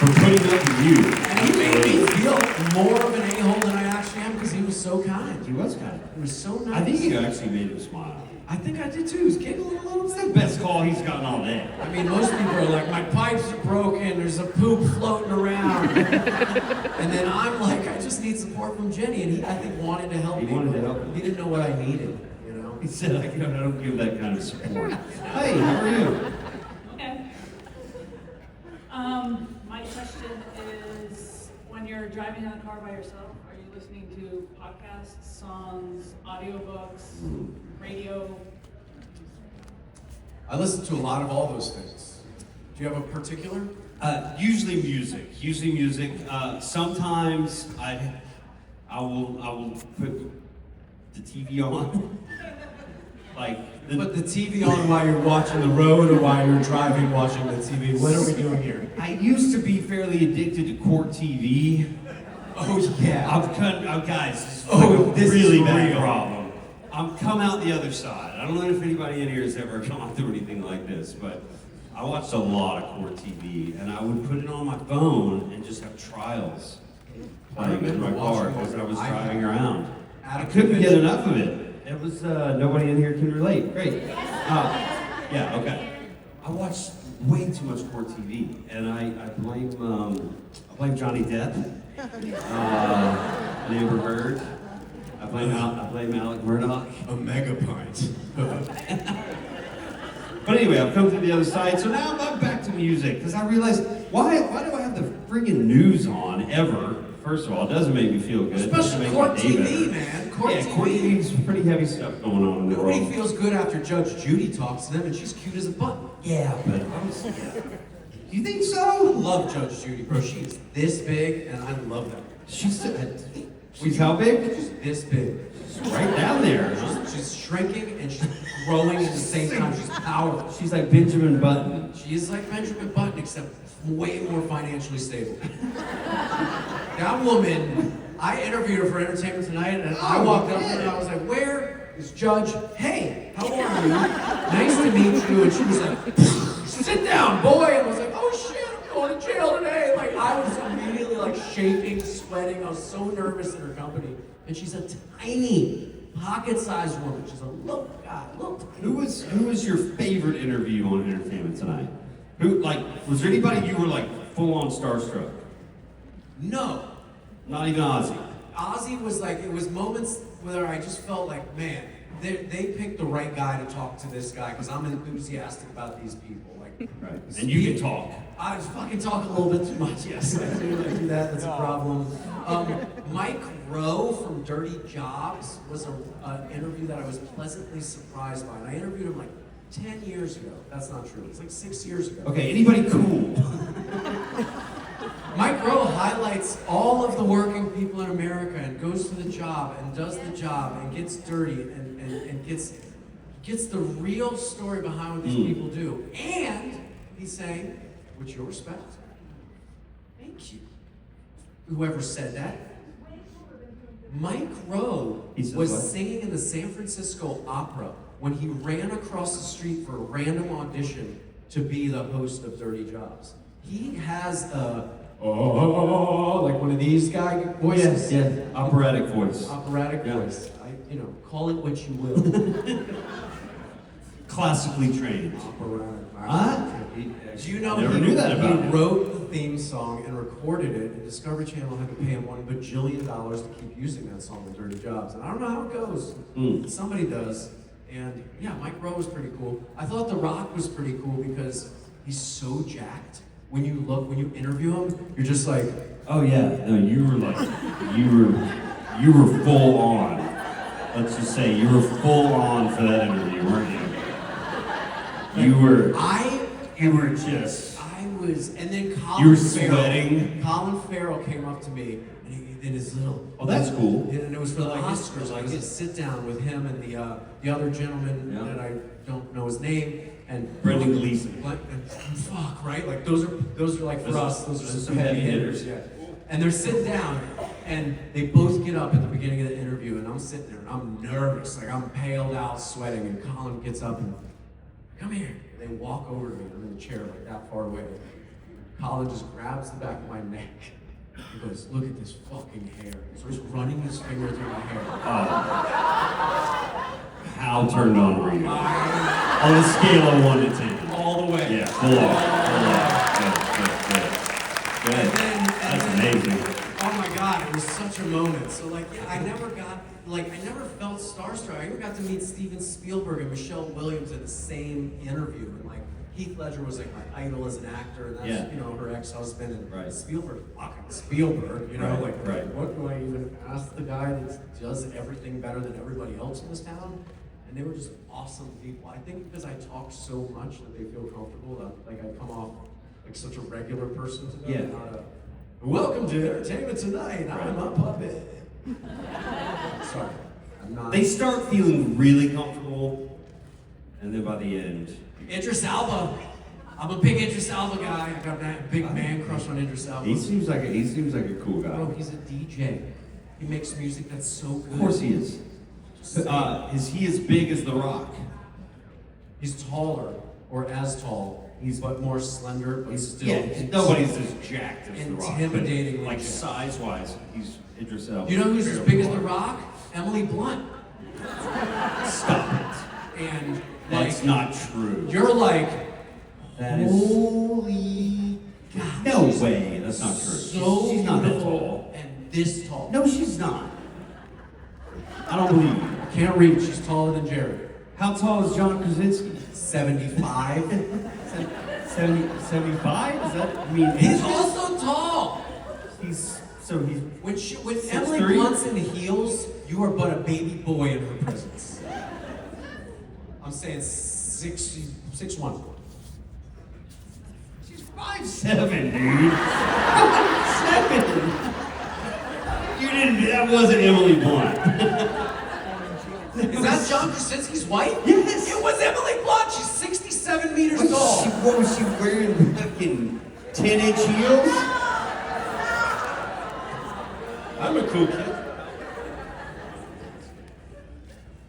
For putting up with you. And he made me feel more of an a-hole than I actually am because he was so kind. He was kind. He was so nice. I think you actually made him smile. I think I did too. He was giggling a little It's bit. the best call he's gotten all day. I mean, most people are like, my pipes are broken, there's a poop floating around. And then I'm like, I just need support from Jenny. And he, I think, wanted to help me. He wanted to help me. He didn't know what I needed, you know? He said, I don't give that kind of support. Hey, how are you? Okay. My question is, when you're driving in a car by yourself, are you listening to podcasts, songs, audiobooks, radio? I listen to a lot of all those things. Do you have a particular? Usually music. Sometimes I will put the TV on. Put the TV on while you're watching the road or while you're driving watching the TV. What are we doing here? I used to be fairly addicted to court TV. Oh yeah. Guys, this really is bad real. problem. I'm come out the other side. I don't know if anybody in here has ever gone through anything like this, but I watched a lot of court TV, and I would put it on my phone and just have trials playing in my car because I was driving around. I couldn't get enough of it. It was nobody in here can relate. Great. Yeah. Okay. I watched way too much court TV, and I blame Johnny Depp, Amber Heard. I blame Alec Murdoch. A mega pint. But anyway, I've come to the other side, so now I'm back to music because I realized why do I have the friggin' news on ever? First of all, it doesn't make me feel good. Especially court TV, man. Court TV's pretty heavy stuff going on in the world. Nobody feels good after Judge Judy talks to them, and she's cute as a button. Yeah, but do you think so? I love Judge Judy, bro. She's this big, and I love that. She's how big? She's this big. She's right down there. She's shrinking and she's growing at the same time. She's powerful. She's like Benjamin Button. She is like Benjamin Button, except way more financially stable. That woman, I interviewed her for Entertainment Tonight, and I walked up to her and I was like, "Where is Judge? Hey, how are you? Nice to meet you." And she was like, "Sit down, boy." And I was like, "Oh shit, I'm going to jail today." Like I was immediately like shaking, sweating. I was so nervous in her company. And she's a tiny, pocket-sized woman. She's a little tiny. Who was your favorite interview on Entertainment Tonight? Was there anybody you were like full on starstruck? No. Not even Ozzy. Ozzy was like, it was moments where I just felt like, man, they picked the right guy to talk to this guy because I'm enthusiastic about these people. Like, right. And you can talk. I just fucking talk a little bit too much. Yes, I do that. That's a problem. Mike Rowe from Dirty Jobs was an interview that I was pleasantly surprised by, and I interviewed him like 10 years ago. That's not true. It's like 6 years ago. Okay, anybody cool? Mike Rowe highlights all of the working people in America and goes to the job and does the job and gets dirty and gets the real story behind what these people do. And he's saying, with your respect, thank whoever said that. Mike Rowe He said was what? singing in the San Francisco Opera when he ran across the street for a random audition to be the host of Dirty Jobs. He has a like one of these guy voices. Yes, yeah. Operatic voice. Operatic Yeah. voice. Call it what you will. Classically trained. Operatic. Do you know Never knew that about he him. wrote the theme song and recorded it, and Discovery Channel had to pay him $1 bajillion to keep using that song in Dirty Jobs. And I don't know how it goes. Somebody does. And yeah, Mike Rowe was pretty cool. I thought The Rock was pretty cool because he's so jacked. When you interview him, you're just like, Oh yeah, no, you were full on. Let's just say you were full on for that interview, weren't you? You were just. I was, and then You were sweating. Colin Farrell came up to me, and he did his little. Oh, that's cool. Yeah, and it was for the Oscars. I was a sit down with him and the other gentleman that I don't know his name, and Brendan Gleeson. Fuck, right? Like those are like for us. Those are some heavy hitters. Yeah. And they're sitting down, and they both get up at the beginning of the interview, and I'm sitting there, and I'm nervous, like I'm paled out, sweating, and Colin gets up and, come here. And they walk over to me, I'm in the chair like that far away. Colin just grabs the back of my neck. He goes, look at this fucking hair. So he's running his finger through my hair. How turned on were you? On a scale of 1 to 10. All the way. Yeah, full on. Good. That's amazing. Oh my God, it was such a moment. So I never felt starstruck. I even got to meet Steven Spielberg and Michelle Williams in the same interview. And Heath Ledger was like my idol as an actor, and that's her ex-husband. And Spielberg, fucking Spielberg, what do I even ask the guy that does everything better than everybody else in this town? And they were just awesome people. I think because I talk so much that they feel comfortable that I come off like such a regular person to them. Yeah. Not welcome to Entertainment Tonight. I'm a puppet. Sorry, I'm not. They start feeling really comfortable, and then by the end. Idris Elba. I'm a big Idris Elba guy. I got that big man crush on Idris Elba. He seems like a cool guy. Bro, he's a DJ. He makes music that's so good. Of course he is. Is he as big as The Rock? He's taller, or as tall. He's more slender, but still. Yeah, nobody's as jacked as The Rock. Intimidating. Like size-wise, he's Idris Elba. You know who's as big as The Rock? Emily Blunt. Stop it. And that's not true. You're like, that is holy God. No way. That's not true. She's not that tall. And this tall. No, she's not. I don't believe you. I can't reach. She's taller than Jared. How tall is John Krasinski? 75. 75? Is that? I mean, he's also tall. When Emily 6'3"? Blunt's in heels, you are but a baby boy in her presence. I'm saying 6'1". She's 5'7", dude. 5'7". That wasn't Emily Blunt. Is that John Krasinski's wife? Yes. It was Emily Blunt. She's 67 meters tall. What was she wearing? Fucking 10-inch heels? I'm a cool kid.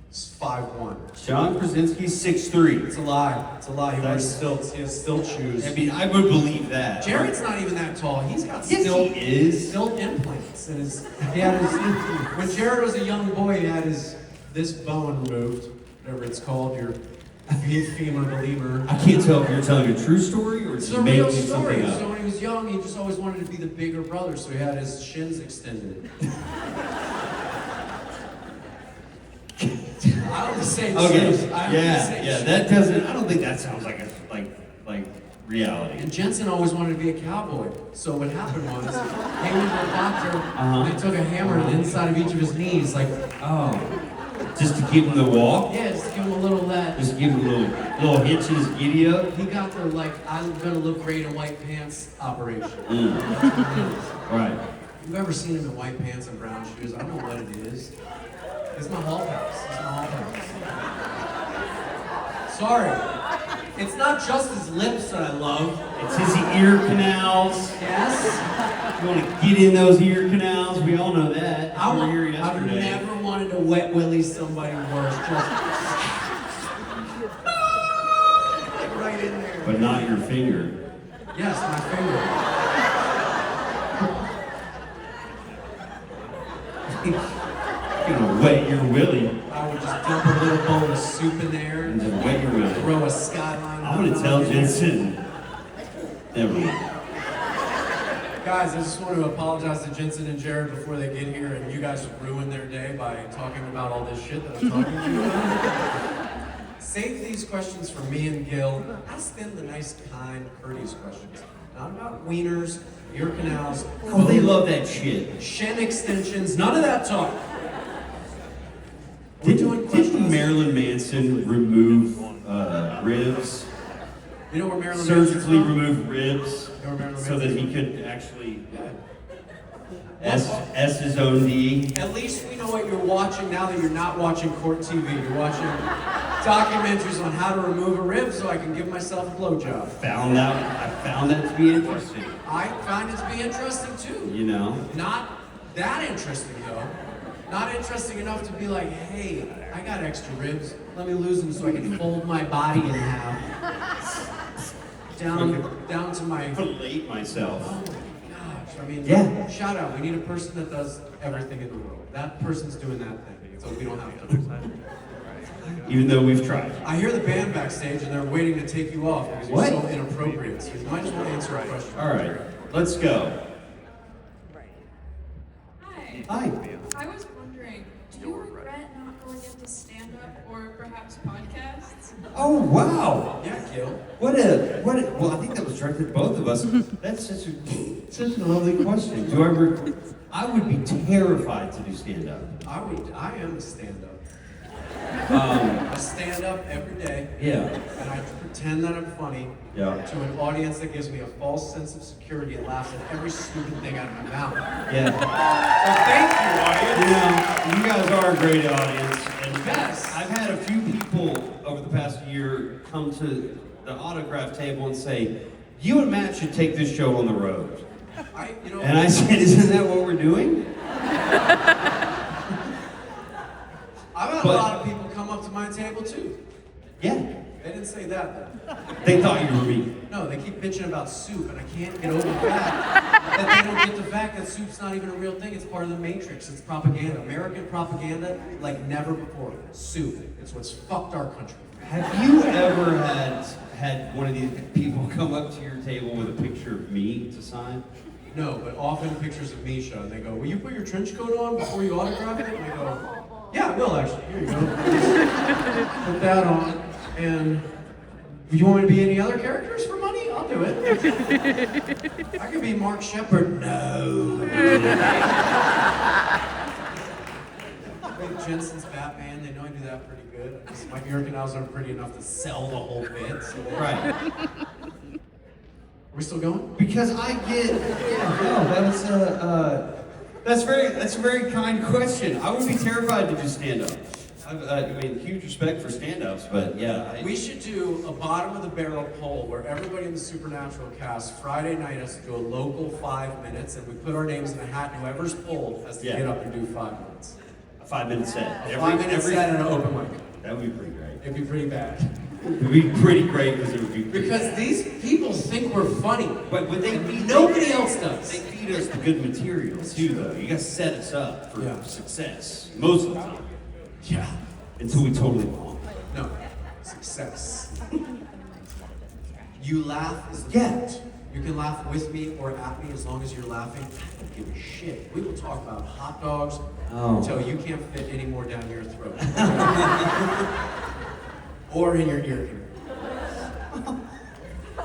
It's 5'1". John Krasinski's 6'3". It's a lie. It's a lie. He wears stilts. He has stilt shoes. I mean, I would believe that. Jared's not even that tall. He's got Yes, stilt, he is. stilt implants. And when Jared was a young boy, he had this bone removed, whatever it's called, your femur, the lemur. I can't tell if you're telling a true story or It's just a real making story. something up. So when he was young, he just always wanted to be the bigger brother, so he had his shins extended. I don't say Okay. yeah. That doesn't. I don't think that sounds like reality. And Jensen always wanted to be a cowboy. So what happened was, he went to the doctor, and they took a hammer to the inside of each of his knees, like, just to give him the walk. yeah, just give him a little that. Just give him a little hitch in his giddy up. He got the I'm gonna look great in white pants operation. Right. You've ever seen him in white pants and brown shoes? I don't know what it is. It's my hall pass. It's my hall pass. Sorry. It's not just his lips that I love. It's his ear canals. Yes. You want to get in those ear canals? We all know that. I We were want, here I've yesterday. never wanted to wet willy somebody worse. Just like right in there. But not your finger. Yes, my finger. You're gonna wet your willy. I would just dump a little bowl of soup in there And then wet your willy. throw a skyline. I'm gonna tell Jensen. Never mind. Guys, I just want to apologize to Jensen and Jared before they get here, and you guys ruined their day by talking about all this shit that I'm talking to you about. Save these questions for me and Gil. Ask them the nice, kind, courteous questions. Not about wieners, ear canals. Oh, they love that shit. Shin extensions, none of that talk. We're doing Didn't questions. Marilyn Manson remove ribs? You know where Marilyn Manson's Surgically from? remove ribs You know where Marilyn so that Manson's he could actually S his own D. At least we know what you're watching now that you're not watching court TV. You're watching documentaries on how to remove a rib so I can give myself a blowjob. I found that to be interesting. I find it to be interesting too. You know? Not that interesting though. Not interesting enough to be like, hey, I got extra ribs. Let me lose them so I can fold my body in half. Down to my... Fillet myself. Oh my gosh. I mean, Yeah. shout out. We need a person that does everything in the world. That person's doing that thing, so we don't have to. Even though we've tried. I hear the band backstage and they're waiting to take you off because What? you're so inappropriate. So you might just want to answer a question. All right, let's go. Hi. Hi. I was wondering, do you regret not going into stand-up or perhaps podcasts? Oh, wow. Yeah, Gil. Well, I think that was directed at both of us. That's such a lovely question. I would be terrified to do stand-up. I am a stand-up. Um, I stand up every day. Yeah. And I pretend that I'm funny Yeah. to an audience that gives me a false sense of security and laughs at every stupid thing out of my mouth. Yeah. So thank you, audience. You guys are a great audience. And Yes. I've had a few people over the past year come to the autograph table and say, you and Matt should take this show on the road. And I said, isn't that what we're doing? I've had a lot of people come up to my table too. Yeah. They didn't say that though. They thought you were me. No, they keep bitching about soup, and I can't get over the fact that they don't get the fact that soup's not even a real thing. It's part of the Matrix. It's propaganda. American propaganda like never before. Soup. It's what's fucked our country. Have you ever had one of these people come up to your table with a picture of me to sign? No, but often pictures of Misha, and they go, will you put your trench coat on before you autograph it? And I go, yeah, I will actually. Here you go. Put that on. And you want me to be any other characters for money? I'll do it. I could be Mark Shepard. No. Jensen's Batman. They know I do that pretty good. My ear canals aren't pretty enough to sell the whole bit. So Right. Are we still going? Because I get, that's a very kind question. I would be terrified to do stand-up. I mean, huge respect for stand-ups, but yeah. We should do a bottom of the barrel poll where everybody in the Supernatural cast Friday night has to do a local 5 minutes, and we put our names in a hat, and whoever's polled has to get up and do 5 minutes. A 5-minute set. A 5-minute set and an open mic. That would be pretty great. It'd be pretty bad. It would be pretty great because it would be pretty Because bad. these people think we're funny. But nobody else does. They feed us the good material too, though. You gotta set us up for success most of the time. Yeah. Until we totally wrong. No. Success. You laugh is the point. You can laugh with me or at me as long as you're laughing. I don't give a shit. We will talk about hot dogs until you can't fit any more down your throat. Or in your ear canal.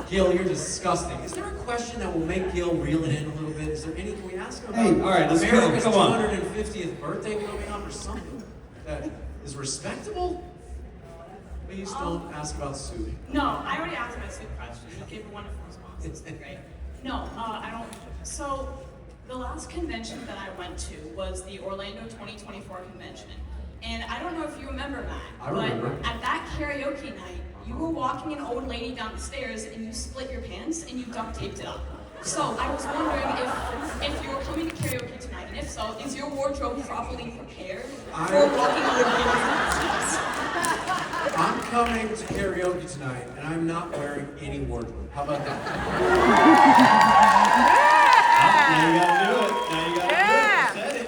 Gil, you're disgusting. Is there a question that will make Gil reel it in a little bit? Is there anything we ask him about? Hey, all right, let's go. America's Come on. 250th birthday coming up or something that is respectable? Please don't ask about soup. No, I already asked my soup question. You gave a wonderful response. It's great. No, I don't. So, the last convention that I went to was the Orlando 2024 convention. And I don't know if you remember, Matt, I remember. but at that karaoke night, you were walking an old lady down the stairs and you split your pants and you duct taped it up. So I was wondering if you were coming to karaoke tonight, and if so, is your wardrobe properly prepared for walking on the I'm coming to karaoke tonight, and I'm not wearing any wardrobe. How about that? Now you gotta do it. Now you gotta do it.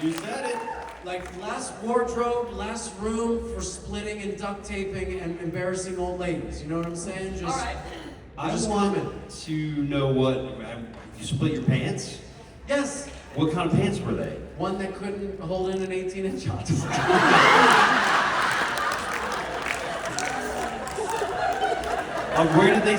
You said it. Like less wardrobe, less room for splitting and duct taping and embarrassing old ladies. You know what I'm saying? Just, All right. I just want coming. to know what you split your pants. Yes. What kind of pants were they? One that couldn't hold in an 18-inch hot dog. Where did they?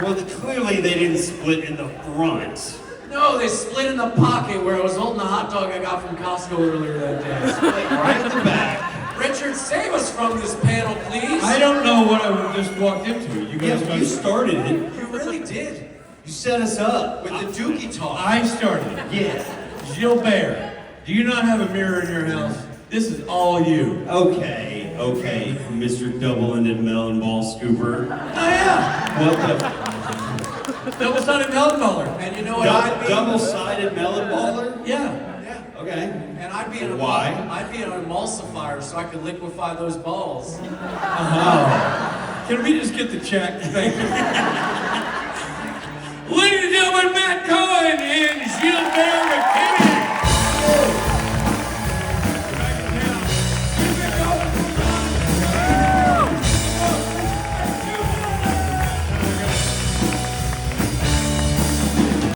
Well, clearly they didn't split in the front. No, they split in the pocket where I was holding the hot dog I got from Costco earlier that day. Split right in the back. Richard, save us from this panel, please. I don't know what I just walked into. You guys Yeah, you started it. You really did. You set us up. With the Dookie talk. I started it. Yeah. Gilbert, do you not have a mirror in your house? This is all you. Okay, Mr. Double-ended melon ball scooper. Oh yeah. What the? Double-sided melon baller. And you know what I'd be? Double-sided melon baller? Yeah. Okay. And I'd be an Why? I'd be an emulsifier so I could liquefy those balls. Can we just get the check? Thank you. Ladies and gentlemen, Matt Cohen and Gil McKinney.